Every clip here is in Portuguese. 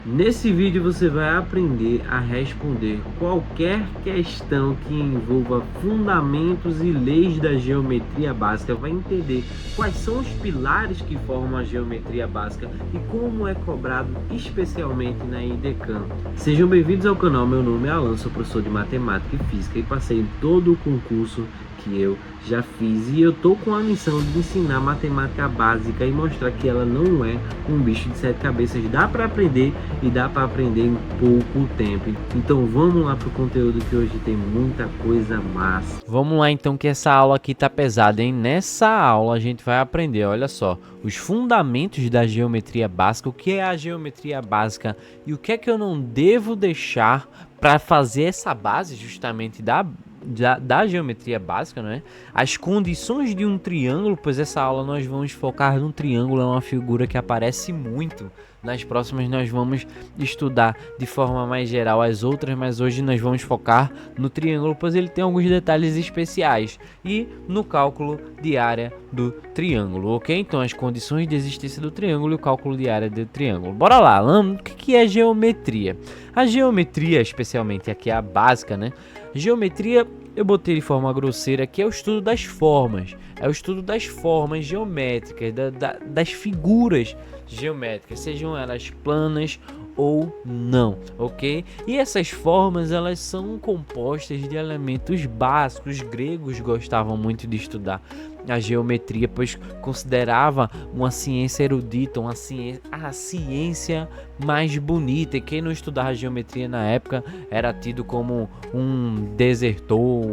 Nesse vídeo você vai aprender a responder qualquer questão que envolva fundamentos e leis da geometria básica. Vai entender quais são os pilares que formam a geometria básica e como é cobrado especialmente na IDECAM. Sejam bem-vindos ao canal, meu nome é Alan, sou professor de matemática e física e passei em todo o concurso que eu já fiz, e eu tô com a missão de ensinar matemática básica e mostrar que ela não é um bicho de sete cabeças. Dá para aprender e dá para aprender em pouco tempo. Então vamos lá pro conteúdo, que hoje tem muita coisa massa. Vamos lá então, que essa aula aqui tá pesada, hein? Nessa aula a gente vai aprender, olha só, os fundamentos da geometria básica, o que é a geometria básica e o que é que eu não devo deixar para fazer essa base justamente da geometria básica, não é? As condições de um triângulo, pois essa aula nós vamos focar num triângulo, é uma figura que aparece muito. Nas próximas nós vamos estudar de forma mais geral as outras, mas hoje nós vamos focar no triângulo, pois ele tem alguns detalhes especiais, e no cálculo de área do triângulo, ok? Então as condições de existência do triângulo e o cálculo de área do triângulo. Bora lá, o que é geometria? A geometria, especialmente aqui a básica, né? Geometria, eu botei de forma grosseira, que é o estudo das formas. É o estudo das formas geométricas, das figuras geométricas, sejam elas planas ou não, ok? E essas formas, elas são compostas de elementos básicos. Os gregos gostavam muito de estudar a geometria, pois considerava uma ciência erudita, a ciência mais bonita, e quem não estudava geometria na época era tido como um desertor,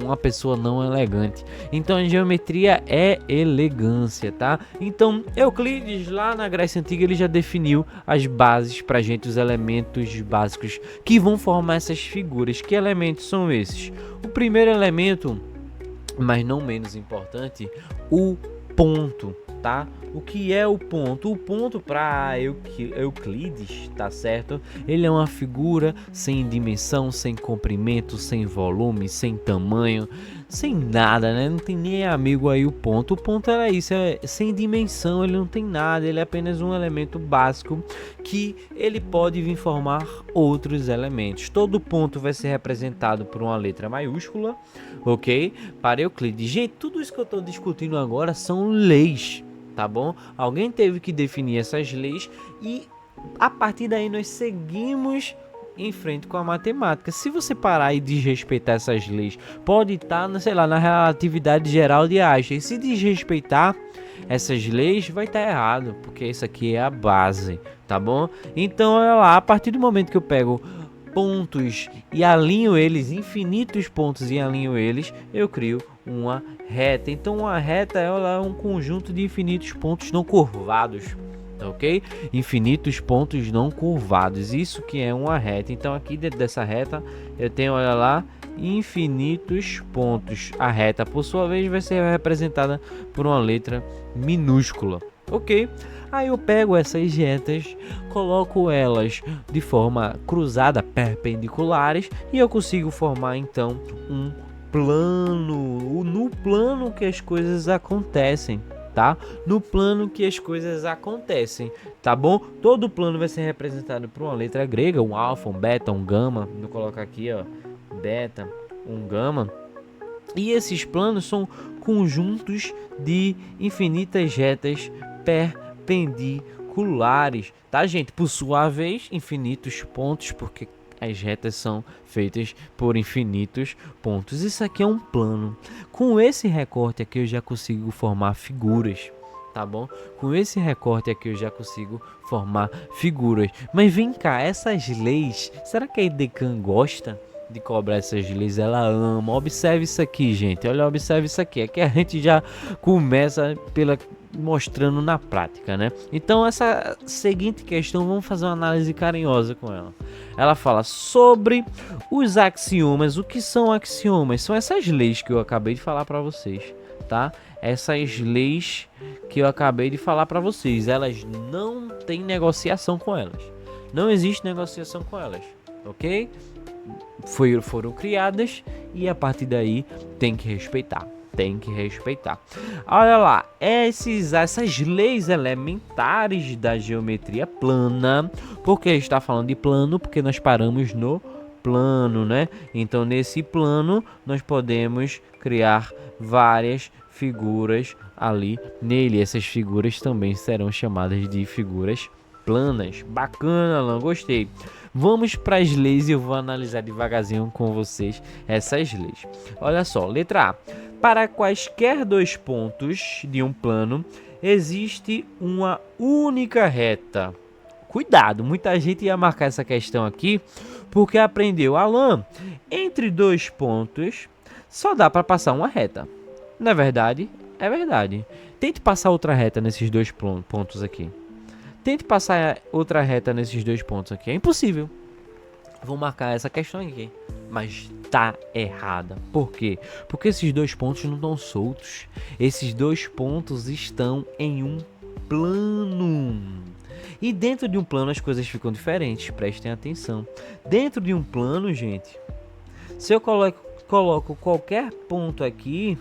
uma pessoa não elegante. Então a geometria é elegância, tá? Então Euclides, lá na Grécia Antiga, ele já definiu as bases pra gente, os elementos básicos que vão formar essas figuras. Que elementos são esses? O primeiro elemento, mas não menos importante, o ponto, tá? O que é o ponto? O ponto para Euclides, tá certo? Ele é uma figura sem dimensão, sem comprimento, sem volume, sem tamanho, sem nada, né? Não tem nem amigo aí o ponto. O ponto era isso, é sem dimensão, ele não tem nada, ele é apenas um elemento básico que ele pode vir formar outros elementos. Todo ponto vai ser representado por uma letra maiúscula, ok? Para Euclides. Gente, tudo isso que eu estou discutindo agora são leis, tá bom? Alguém teve que definir essas leis e a partir daí nós seguimos em frente com a matemática. Se você parar e desrespeitar essas leis, pode estar, sei lá, na relatividade geral de Einstein. Se desrespeitar essas leis, vai estar errado, porque isso aqui é a base, tá bom? Então, olha lá, a partir do momento que eu pego pontos e alinho eles, infinitos pontos e alinho eles, eu crio uma reta. Então uma reta, ela é um conjunto de infinitos pontos não curvados, ok? Infinitos pontos não curvados, isso que é uma reta. Então aqui dentro dessa reta eu tenho, olha lá, infinitos pontos. A reta, por sua vez, vai ser representada por uma letra minúscula, ok? Aí eu pego essas retas, coloco elas de forma cruzada, perpendiculares, e eu consigo formar então um plano. No plano que as coisas acontecem, tá? No plano que as coisas acontecem, tá bom? Todo plano vai ser representado por uma letra grega, um alfa, um beta, um gama. Vou colocar aqui, ó, beta, um gama. E esses planos são conjuntos de infinitas retas perpendiculares, tá, gente? Por sua vez, infinitos pontos, porque as retas são feitas por infinitos pontos. Isso aqui é um plano. Com esse recorte aqui eu já consigo formar figuras, tá bom? Com esse recorte aqui eu já consigo formar figuras. Mas vem cá, essas leis, será que a IDECAM gosta de cobrar essas leis? Ela ama. Observe isso aqui, gente. Olha, observe isso aqui. Aqui a gente já começa mostrando na prática, né? Então essa seguinte questão, vamos fazer uma análise carinhosa com ela. Ela fala sobre os axiomas. O que são axiomas? São essas leis que eu acabei de falar para vocês, tá? Essas leis que eu acabei de falar para vocês, elas não tem negociação com elas. Não existe negociação com elas, ok? Foram criadas e a partir daí tem que respeitar. tem que respeitar. Olha lá, essas leis elementares da geometria plana. Por que está falando de plano? Porque nós paramos no plano, né? Então nesse plano nós podemos criar várias figuras ali nele. Essas figuras também serão chamadas de figuras planas. Bacana, Alan, gostei. Vamos para as leis e eu vou analisar devagarzinho com vocês essas leis. Olha só, letra A. Para quaisquer dois pontos de um plano, existe uma única reta. Cuidado, muita gente ia marcar essa questão aqui porque aprendeu, Alan, entre dois pontos só dá para passar uma reta. Não é verdade? É verdade. Tente passar outra reta nesses dois pontos aqui. Tente passar outra reta nesses dois pontos aqui. É impossível. Vou marcar essa questão aqui. Mas tá errada. Por quê? Porque esses dois pontos não estão soltos. Esses dois pontos estão em um plano. E dentro de um plano as coisas ficam diferentes. Prestem atenção. Dentro de um plano, gente, se eu coloco qualquer ponto aqui,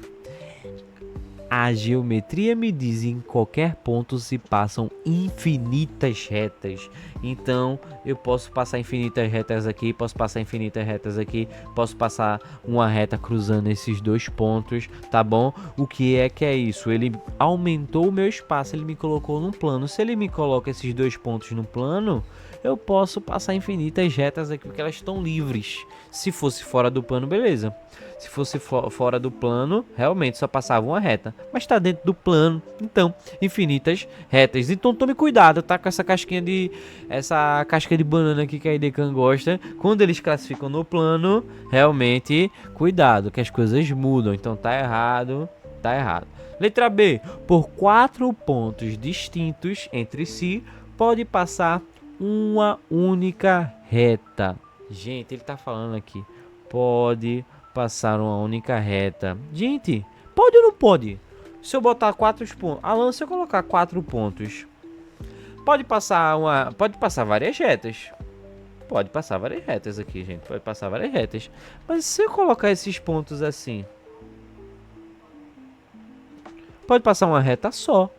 a geometria me diz que em qualquer ponto se passam infinitas retas. Então eu posso passar infinitas retas aqui, posso passar infinitas retas aqui, posso passar uma reta cruzando esses dois pontos, tá bom? O que é isso? Ele aumentou o meu espaço, ele me colocou num plano. Se ele me coloca esses dois pontos no plano, eu posso passar infinitas retas aqui porque elas estão livres. Se fosse fora do plano, beleza. Se fosse fora do plano, realmente só passava uma reta. Mas está dentro do plano, então, infinitas retas. Então tome cuidado, tá? Com essa casca de banana aqui que a IDECAN gosta. Quando eles classificam no plano, realmente, cuidado, que as coisas mudam. Então tá errado, tá errado. Letra B. Por 4 pontos distintos entre si, pode passar uma única reta. Gente, ele tá falando aqui, pode passar uma única reta. Gente, pode ou não pode? Se eu botar 4 pontos, Alan, se eu colocar 4 pontos, pode passar várias retas. Pode passar várias retas aqui, gente. Pode passar várias retas. Mas se eu colocar esses pontos assim, pode passar uma reta só.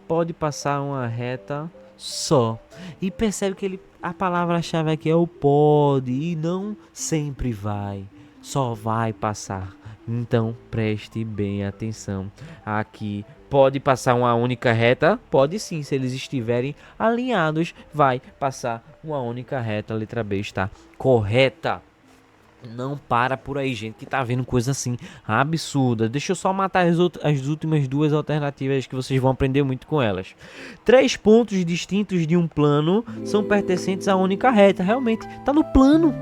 Pode passar uma reta só. E percebe que a palavra-chave aqui é o pode e não sempre vai. Só vai passar. Então preste bem atenção. Aqui pode passar uma única reta? Pode sim, se eles estiverem alinhados, vai passar uma única reta. A letra B está correta. Não para por aí, gente, que tá vendo coisa assim absurda. Deixa eu só matar as últimas duas alternativas que vocês vão aprender muito com elas. 3 pontos distintos de um plano são pertencentes à única reta. Realmente, tá no plano.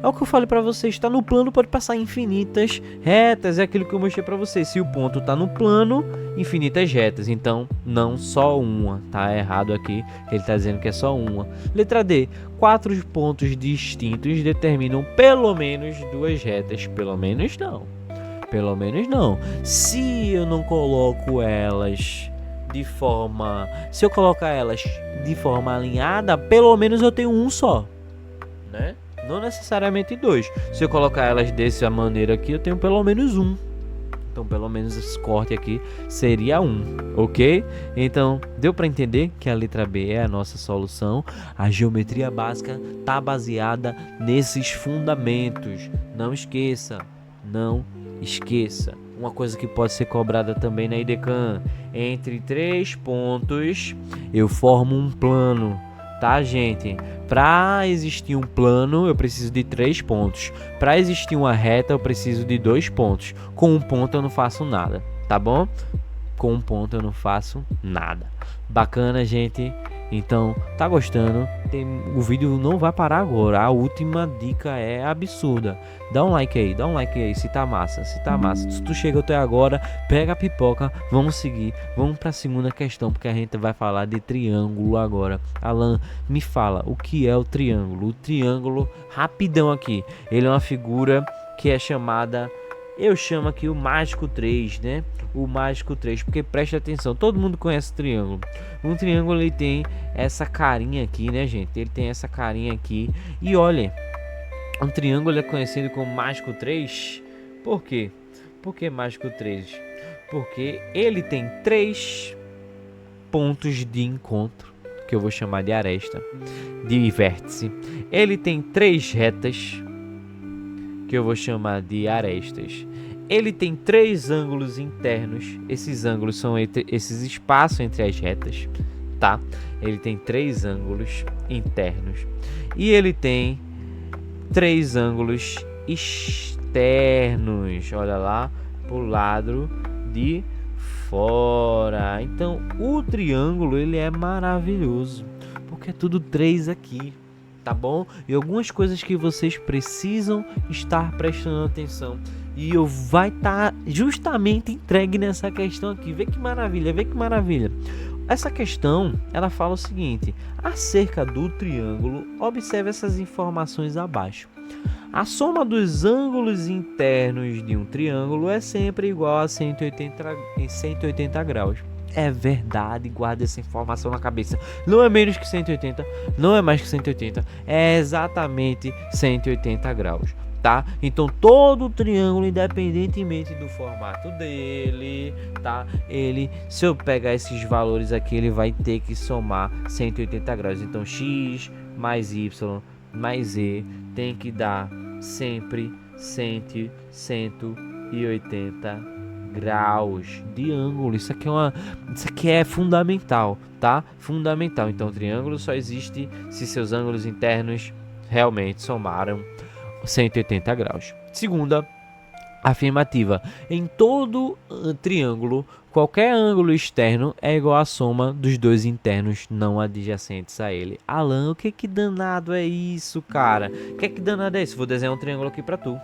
É o que eu falei pra vocês, está no plano, pode passar infinitas retas, é aquilo que eu mostrei pra vocês. Se o ponto tá no plano, infinitas retas, então não só uma, tá errado aqui, ele tá dizendo que é só uma. Letra D, 4 pontos distintos determinam pelo menos 2 retas, pelo menos não. Se eu não coloco elas se eu colocar elas de forma alinhada, pelo menos eu tenho um só, né? Não necessariamente 2. Se eu colocar elas dessa maneira aqui, eu tenho pelo menos um. Então, pelo menos esse corte aqui seria 1, ok? Então, deu para entender que a letra B é a nossa solução. A geometria básica está baseada nesses fundamentos. Não esqueça. Uma coisa que pode ser cobrada também na IDECAN. Entre 3 pontos, eu formo um plano. Tá, gente? Para existir um plano, eu preciso de 3 pontos. Para existir uma reta, eu preciso de 2 pontos. Com um ponto eu não faço nada, tá bom? Com um ponto eu não faço nada. Bacana, gente? Então, tá gostando? O vídeo não vai parar agora. A última dica é absurda. Dá um like aí se tá massa. Se tu chegou até agora, pega a pipoca, vamos seguir. Vamos pra segunda questão, porque a gente vai falar de triângulo agora. Alan, me fala, o que é o triângulo? O triângulo, rapidão aqui, ele é uma figura que é chamada... Eu chamo aqui o mágico 3, né? O mágico 3, porque preste atenção, todo mundo conhece o triângulo. Um triângulo, ele tem essa carinha aqui, né, gente? Ele tem essa carinha aqui. E olha, um triângulo é conhecido como mágico 3. Por quê? Por que mais que o 3? Porque ele tem 3 pontos de encontro, que eu vou chamar de aresta, de vértice. Ele tem 3 retas, que eu vou chamar de arestas. Ele tem 3 ângulos internos. Esses ângulos são esses espaços entre as retas, tá? Ele tem 3 ângulos internos. E ele tem 3 ângulos externos. Olha lá, pro lado de fora. Então, o triângulo, ele é maravilhoso, porque é tudo 3 aqui, tá bom? E algumas coisas que vocês precisam estar prestando atenção. E eu vai estar justamente entregue nessa questão aqui. Vê que maravilha, vê que maravilha. Essa questão, ela fala o seguinte: acerca do triângulo, observe essas informações abaixo. A soma dos ângulos internos de um triângulo é sempre igual a 180 graus. É verdade, guarda essa informação na cabeça. Não é menos que 180, não é mais que 180, é exatamente 180 graus. Tá? Então todo triângulo, independentemente do formato dele, tá? Se eu pegar esses valores aqui, ele vai ter que somar 180 graus. Então x mais y mais z tem que dar sempre 180 graus de ângulo. Isso aqui é fundamental, tá? Fundamental. Então o triângulo só existe se seus ângulos internos realmente somaram 180 graus. Segunda afirmativa: em todo triângulo, qualquer ângulo externo é igual à soma dos dois internos não adjacentes a ele. Alan, o que danado é isso, cara? O que danado é isso? Vou desenhar um triângulo aqui pra tu,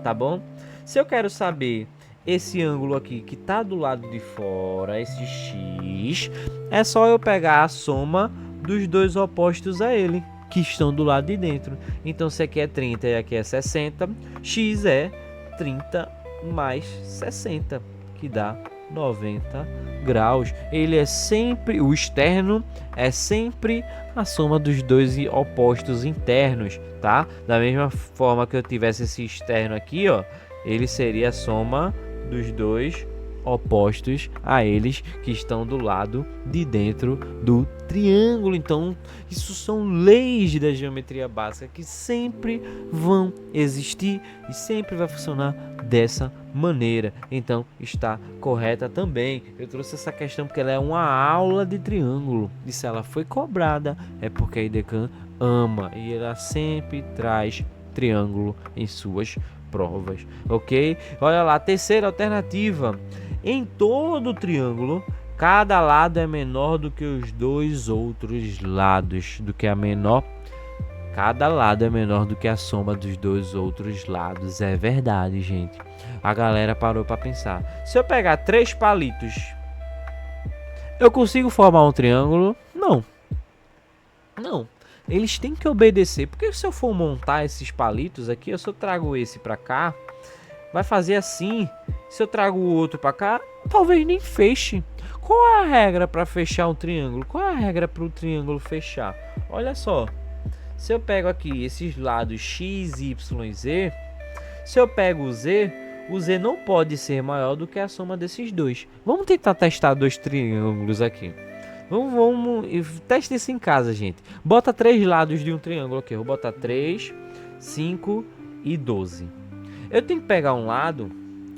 tá bom? Se eu quero saber esse ângulo aqui que tá do lado de fora, esse x, é só eu pegar a soma dos dois opostos a ele, que estão do lado de dentro. Então, se aqui é 30 e aqui é 60, x é 30 mais 60, que dá 90 graus. Ele é sempre, o externo é sempre a soma dos dois opostos internos, tá? Da mesma forma que eu tivesse esse externo aqui, ó, ele seria a soma dos dois opostos a eles que estão do lado de dentro do triângulo. Então, isso são leis da geometria básica que sempre vão existir e sempre vai funcionar dessa maneira. Então, está correta também. Eu trouxe essa questão porque ela é uma aula de triângulo. E se ela foi cobrada, é porque a IDECAN ama e ela sempre traz triângulo em suas provas, ok? Olha lá, terceira alternativa: em todo triângulo, cada lado é menor do que os dois outros lados, cada lado é menor do que a soma dos dois outros lados. É verdade, gente. A galera parou para pensar. Se eu pegar 3 palitos, eu consigo formar um triângulo? Não. Eles têm que obedecer, porque se eu for montar esses palitos aqui, se eu trago esse para cá, vai fazer assim. Se eu trago o outro para cá, talvez nem feche. Qual é a regra para fechar um triângulo? Qual é a regra para o triângulo fechar? Olha só, se eu pego aqui esses lados x, y e z, se eu pego o z não pode ser maior do que a soma desses dois. Vamos tentar testar 2 triângulos aqui. Vamos teste isso em casa, gente. Bota 3 lados de um triângulo aqui. Eu vou botar 3, 5 e 12. Eu tenho que pegar um lado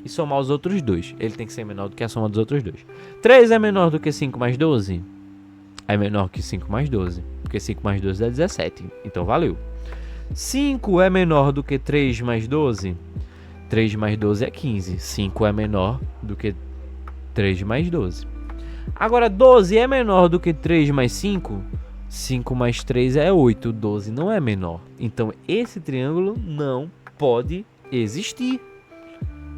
e somar os outros dois. Ele tem que ser menor do que a soma dos outros dois. 3 é menor do que 5 mais 12? É menor que 5 mais 12. Porque 5 mais 12 é 17. Então valeu. 5 é menor do que 3 mais 12? 3 mais 12 é 15. 5 é menor do que 3 mais 12. Agora, 12 é menor do que 3 mais 5? 5 mais 3 é 8. 12 não é menor. Então, esse triângulo não pode existir.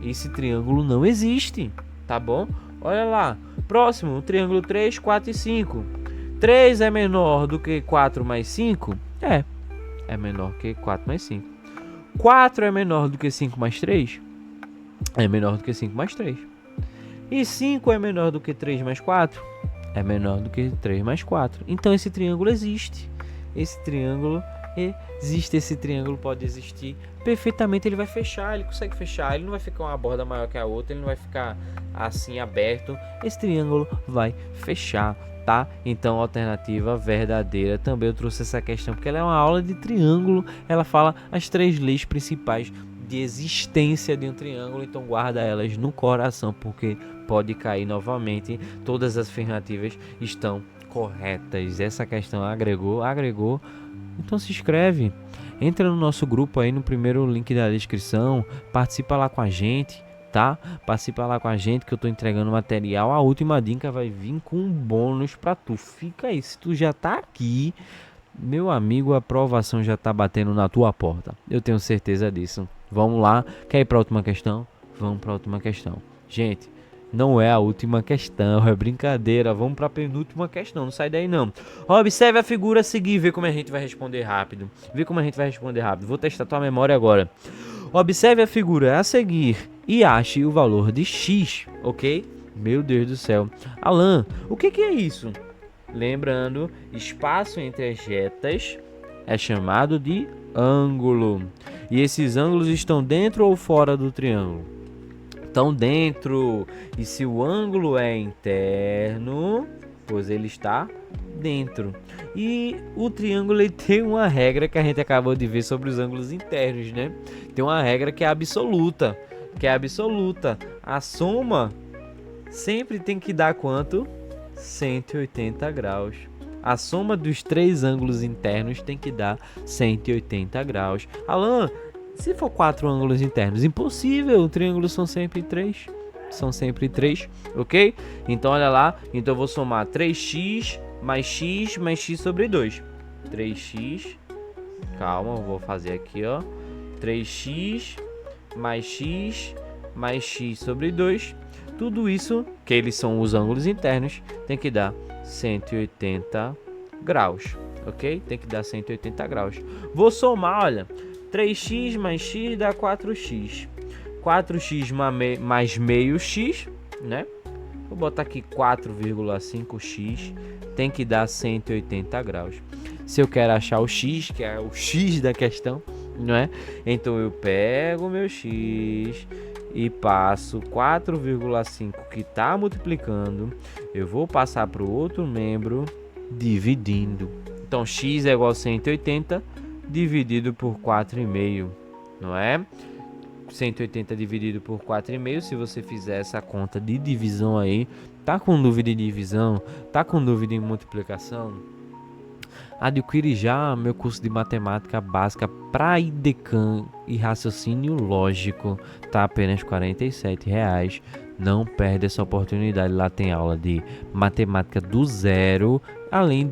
Esse triângulo não existe. Tá bom? Olha lá. Próximo, o triângulo 3, 4 e 5. 3 é menor do que 4 mais 5? É menor que 4 mais 5. 4 é menor do que 5 mais 3? É menor do que 5 mais 3. E 5 é menor do que 3 mais 4? É menor do que 3 mais 4. Então esse triângulo existe. Esse triângulo existe esse triângulo, pode existir perfeitamente, ele vai fechar, ele consegue fechar, ele não vai ficar uma borda maior que a outra, ele não vai ficar assim aberto, esse triângulo vai fechar, tá? Então, alternativa verdadeira. Também eu trouxe essa questão porque ela é uma aula de triângulo, ela fala as 3 leis principais de existência de um triângulo, então guarda elas no coração, porque pode cair novamente. Todas as afirmativas estão corretas. Essa questão agregou, então se inscreve, entra no nosso grupo aí no primeiro link da descrição, participa lá com a gente, tá? Participa lá com a gente que eu tô entregando material. A última dica vai vir com um bônus pra tu. Fica aí, se tu já tá aqui, meu amigo, a aprovação já tá batendo na tua porta, eu tenho certeza disso. Vamos lá, quer ir pra última questão? Vamos pra última questão. Gente, não é a última questão, é brincadeira. Vamos para a penúltima questão, não sai daí não. Observe a figura a seguir, vê como a gente vai responder rápido. Vou testar tua memória agora. Observe a figura a seguir e ache o valor de x, ok? Meu Deus do céu. Alan, o que é isso? Lembrando, espaço entre as retas é chamado de ângulo. E esses ângulos estão dentro ou fora do triângulo? Estão dentro. E se o ângulo é interno, pois ele está dentro. E o triângulo ele tem uma regra que a gente acabou de ver sobre os ângulos internos, né? Tem uma regra que é absoluta. A soma sempre tem que dar quanto? 180 graus. A soma dos 3 ângulos internos tem que dar 180 graus. Alan, se for 4 ângulos internos, impossível, triângulos são sempre 3. Ok? Então olha lá, então eu vou somar 3x mais x sobre 2. 3x, calma, eu vou fazer aqui, ó. 3x mais x sobre 2. Tudo isso, que eles são os ângulos internos, tem que dar 180 graus, ok? Tem que dar 180 graus. Vou somar, olha, 3x mais x dá 4x. 4x mais meio x, né? Vou botar aqui 4,5x, tem que dar 180 graus. Se eu quero achar o x, que é o x da questão, não é? Então eu pego o meu x e passo 4,5 que está multiplicando, eu vou passar para o outro membro dividindo. Então x é igual a 180 dividido por 4,5, não é? 180 dividido por 4,5, se você fizer essa conta de divisão aí, tá com dúvida de divisão, tá com dúvida em multiplicação? Adquire já meu curso de matemática básica para IDECAN e raciocínio lógico, tá apenas R$ 47,00. Não perde essa oportunidade, lá tem aula de matemática do zero, além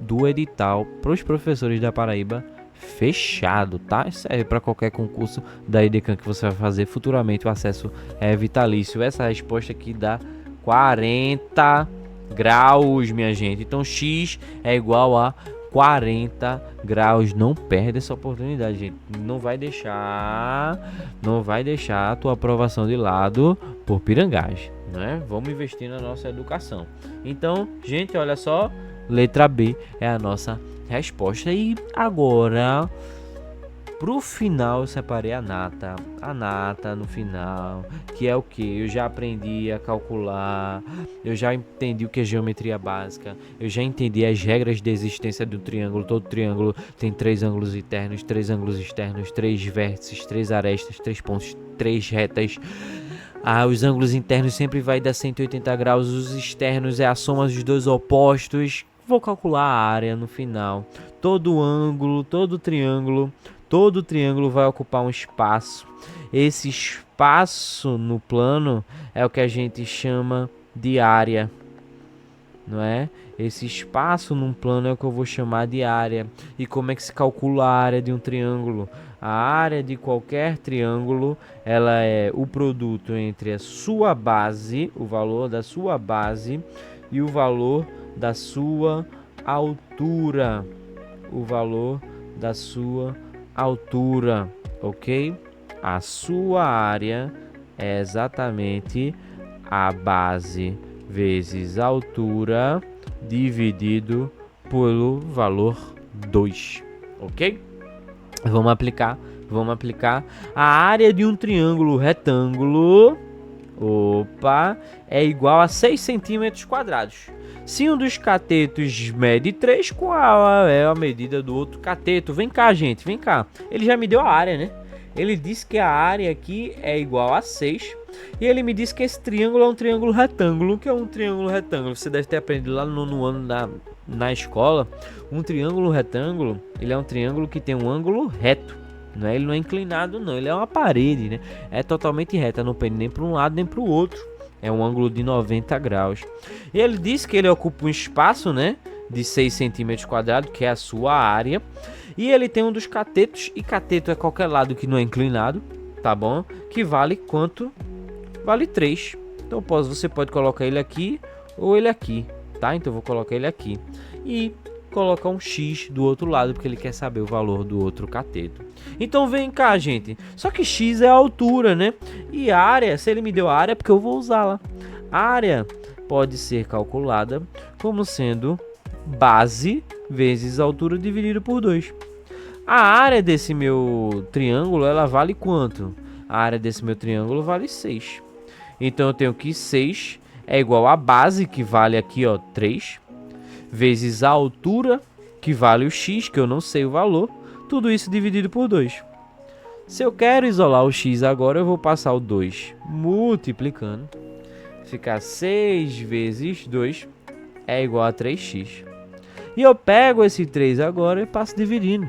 do edital para os professores da Paraíba fechado, tá? Serve para qualquer concurso da IDECAN que você vai fazer futuramente, o acesso é vitalício. Essa resposta aqui dá 40 graus, minha gente. Então x é igual a 40 graus. Não perde essa oportunidade, gente. Não vai deixar a tua aprovação de lado por pirangagem, né? Vamos investir na nossa educação. Então, gente, olha só, letra B é a nossa resposta. E agora, pro final, eu separei a nata no final, que é o que? Eu já aprendi a calcular, eu já entendi o que é geometria básica, eu já entendi as regras de existência do triângulo. Todo triângulo tem 3 ângulos internos, 3 ângulos externos, 3 vértices, 3 arestas, 3 pontos, 3 retas. Os ângulos internos sempre vai dar 180 graus, os externos é a soma dos dois opostos. Vou calcular a área no final. Todo ângulo, todo triângulo vai ocupar um espaço. Esse espaço no plano é o que a gente chama de área, não é? Esse espaço num plano é o que eu vou chamar de área. E como é que se calcula a área de um triângulo? A área de qualquer triângulo, ela é o produto entre a sua base, o valor da sua base, e o valor da sua altura. O valor da sua altura, ok? A sua área é exatamente a base vezes a altura dividido pelo valor 2, ok? Vamos aplicar a área de um triângulo retângulo, opa, é igual a 6 centímetros quadrados. Se um dos catetos mede 3, qual é a medida do outro cateto? Vem cá, gente, vem cá. Ele já me deu a área, né? Ele disse que a área aqui é igual a 6. E ele me disse que esse triângulo é um triângulo retângulo. O que é um triângulo retângulo? Você deve ter aprendido lá no ano na escola. Um triângulo retângulo, ele é um triângulo que tem um ângulo reto. Não é, ele não é inclinado, não. Ele é uma parede, né? É totalmente reta, não pende nem para um lado nem para o outro. É um ângulo de 90 graus. E ele disse que ele ocupa um espaço, né, de 6 centímetros quadrados, que é a sua área. E ele tem um dos catetos, e cateto é qualquer lado que não é inclinado, tá bom? Que vale quanto? Vale 3. Então você pode colocar ele aqui ou ele aqui, tá? Então eu vou colocar ele aqui. E colocar um X do outro lado, porque ele quer saber o valor do outro cateto. Então vem cá, gente. Só que X é a altura, né? E a área, se ele me deu a área, é porque eu vou usá-la. A área pode ser calculada como sendo base vezes a altura dividido por 2. A área desse meu triângulo, ela vale quanto? A área desse meu triângulo vale 6. Então eu tenho que 6 é igual a base, que vale aqui, ó, 3, vezes a altura, que vale o x, que eu não sei o valor, tudo isso dividido por 2. Se eu quero isolar o x agora, eu vou passar o 2 multiplicando. Ficar 6 vezes 2 é igual a 3x. E eu pego esse 3 agora e passo dividindo.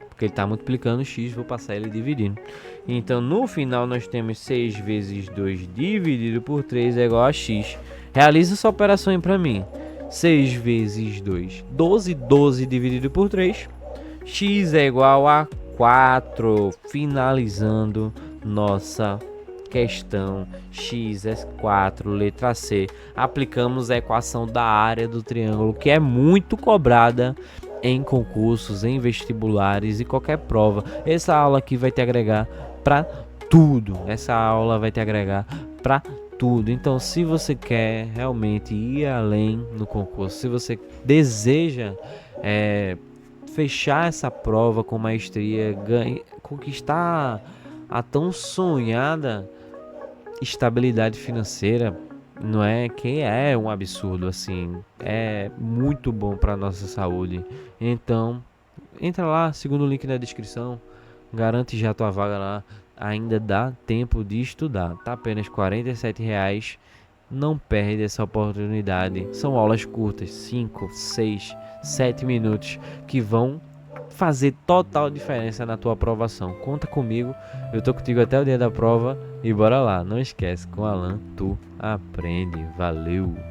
Porque ele está multiplicando o x, vou passar ele dividindo. Então, no final, nós temos 6 vezes 2 dividido por 3 é igual a x. Realiza essa operação aí para mim. 6 vezes 2, 12. 12 dividido por 3. X é igual a 4. Finalizando nossa questão. X é 4, letra C. Aplicamos a equação da área do triângulo, que é muito cobrada em concursos, em vestibulares e qualquer prova. Essa aula aqui vai te agregar para tudo. Essa aula vai te agregar para tudo. Então, se você quer realmente ir além no concurso, se você deseja fechar essa prova com maestria, conquistar a tão sonhada estabilidade financeira, não é que é um absurdo, assim, é muito bom para nossa saúde. Então, entra lá, segundo o link na descrição, garante já tua vaga lá. Ainda dá tempo de estudar, tá apenas R$ 47,00. Não perde essa oportunidade. São aulas curtas, 5, 6, 7 minutos, que vão fazer total diferença na tua aprovação. Conta comigo, eu tô contigo até o dia da prova e bora lá. Não esquece, com Alan tu aprende. Valeu!